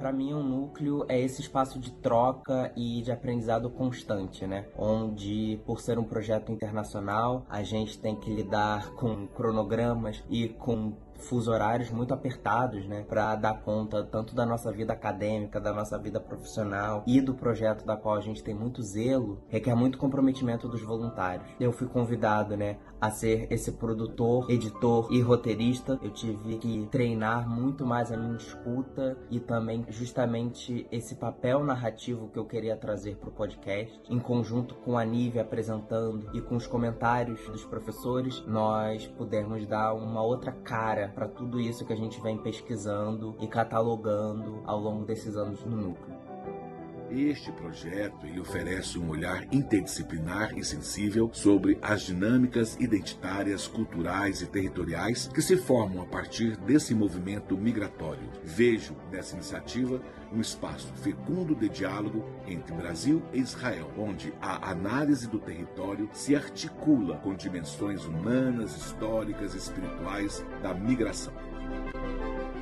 Para mim, um núcleo é esse espaço de troca e de aprendizado constante, né? Onde, por ser um projeto internacional, a gente tem que lidar com cronogramas e com fusos horários muito apertados, né, para dar conta tanto da nossa vida acadêmica, da nossa vida profissional e do projeto da qual a gente tem muito zelo, requer muito comprometimento dos voluntários. Eu fui convidado, né, a ser esse produtor, editor e roteirista. Eu tive que treinar muito mais a minha escuta e também justamente esse papel narrativo que eu queria trazer para o podcast, em conjunto com a Nívia apresentando e com os comentários dos professores, nós pudemos dar uma outra cara para tudo isso que a gente vem pesquisando e catalogando ao longo desses anos no núcleo. Este projeto ele oferece um olhar interdisciplinar e sensível sobre as dinâmicas identitárias, culturais e territoriais que se formam a partir desse movimento migratório. Vejo nessa iniciativa um espaço fecundo de diálogo entre Brasil e Israel, onde a análise do território se articula com dimensões humanas, históricas e espirituais da migração.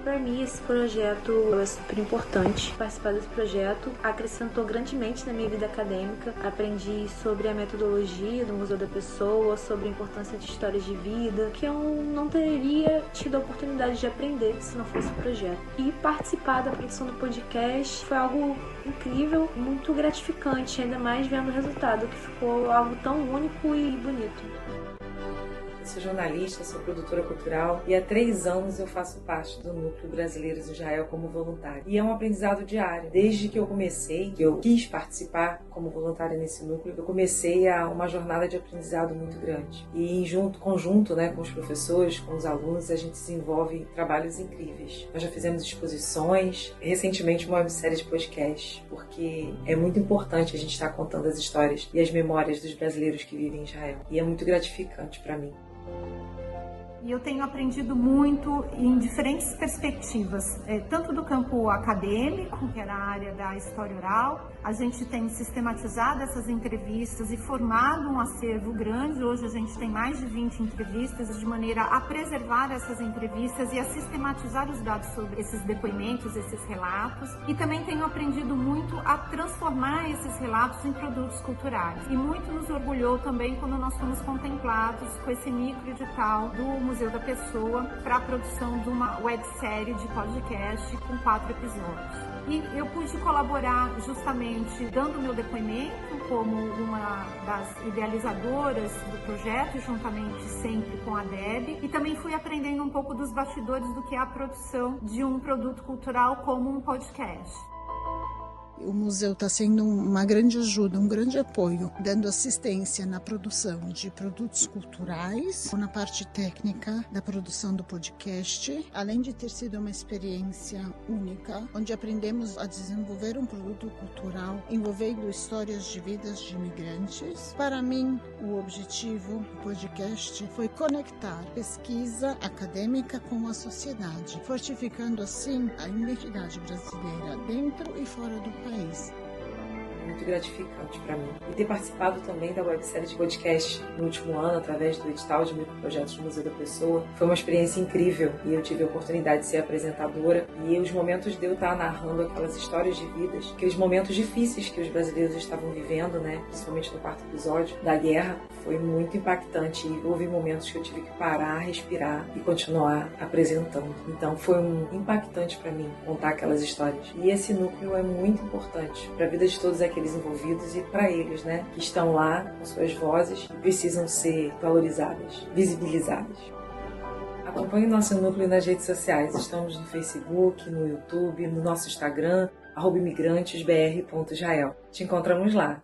Para mim, esse projeto é super importante. Participar desse projeto acrescentou grandemente na minha vida acadêmica. Aprendi sobre a metodologia do Museu da Pessoa, sobre a importância de histórias de vida, que eu não teria tido a oportunidade de aprender se não fosse o projeto. E participar da produção do podcast foi algo incrível, muito gratificante, ainda mais vendo o resultado, que ficou algo tão único e bonito. Sou jornalista, sou produtora cultural e há 3 anos eu faço parte do Núcleo Brasileiros em Israel como voluntária. E é um aprendizado diário. Desde que eu comecei, que eu quis participar como voluntária nesse núcleo, eu comecei uma jornada de aprendizado muito grande. E em conjunto, né, com os professores, com os alunos, a gente desenvolve trabalhos incríveis. Nós já fizemos exposições, recentemente uma websérie de podcast, porque é muito importante a gente estar contando as histórias e as memórias dos brasileiros que vivem em Israel. E é muito gratificante para mim. E eu tenho aprendido muito em diferentes perspectivas, tanto do campo acadêmico, que era a área da história oral. A gente tem sistematizado essas entrevistas e formado um acervo grande. Hoje a gente tem mais de 20 entrevistas, de maneira a preservar essas entrevistas e a sistematizar os dados sobre esses depoimentos, esses relatos. E também tenho aprendido muito a transformar esses relatos em produtos culturais. E muito nos orgulhou também quando nós fomos contemplados com esse microedital do Museu da Pessoa para a produção de uma websérie de podcast com 4 episódios. E eu pude colaborar justamente dando meu depoimento como uma das idealizadoras do projeto, juntamente sempre com a Deb, e também fui aprendendo um pouco dos bastidores do que é a produção de um produto cultural como um podcast. O museu está sendo uma grande ajuda, um grande apoio, dando assistência na produção de produtos culturais, na parte técnica da produção do podcast, além de ter sido uma experiência única, onde aprendemos a desenvolver um produto cultural envolvendo histórias de vidas de imigrantes. Para mim, o objetivo do podcast foi conectar pesquisa acadêmica com a sociedade, fortificando assim a identidade brasileira dentro e fora do país. Muito gratificante para mim. E ter participado também da websérie de podcast no último ano, através do edital de microprojetos do Museu da Pessoa, foi uma experiência incrível. E eu tive a oportunidade de ser apresentadora. E os momentos de eu estar narrando aquelas histórias de vidas, aqueles momentos difíceis que os brasileiros estavam vivendo, né, principalmente no 4º episódio da guerra, foi muito impactante. E houve momentos que eu tive que parar, respirar e continuar apresentando. Então foi impactante para mim contar aquelas histórias. E esse núcleo é muito importante para a vida de todos aqueles envolvidos e para eles, né, que estão lá com suas vozes e precisam ser valorizadas, visibilizadas. Acompanhe o nosso núcleo nas redes sociais. Estamos no Facebook, no YouTube, no nosso Instagram, @imigrantesbr.israel. Te encontramos lá.